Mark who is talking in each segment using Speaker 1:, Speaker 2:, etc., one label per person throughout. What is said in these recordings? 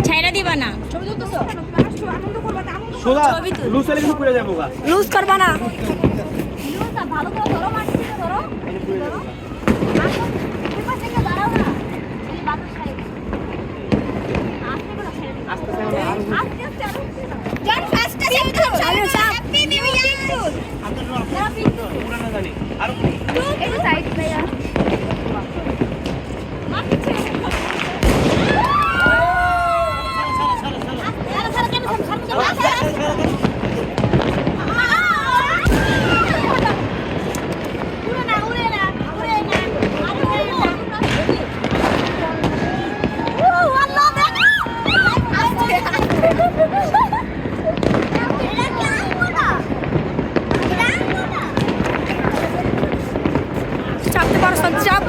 Speaker 1: ছাইরা দিবা না, লুজ করবা না। ভালো করে ধরো, মাটি থেকে ধরো, চাপতে পারো, চাপ।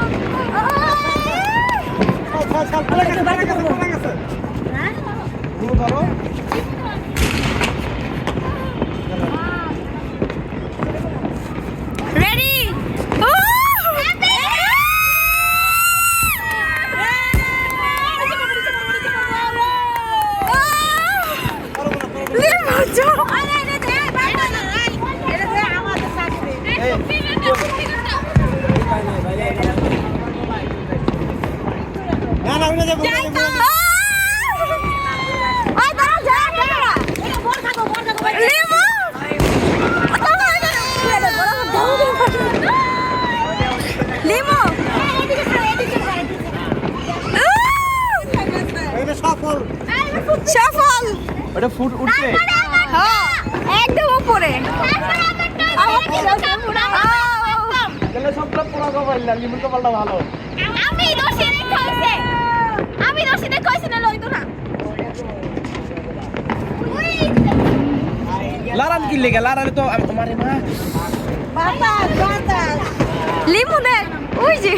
Speaker 1: রেডি? সফল।
Speaker 2: ওটা ফুট উঠছে,
Speaker 1: হ্যাঁ একদম উপরে।
Speaker 2: সবটা পুরো কপাইলা, লিমুর কপালটা ভালো।
Speaker 1: আমি দোষী দেখাইছে, আমি দোষী দেখাইছি না, লইতো না।
Speaker 2: লারান কি লেগে, লারারে তো আমারে মা
Speaker 1: লিমু দেখ, ওই যে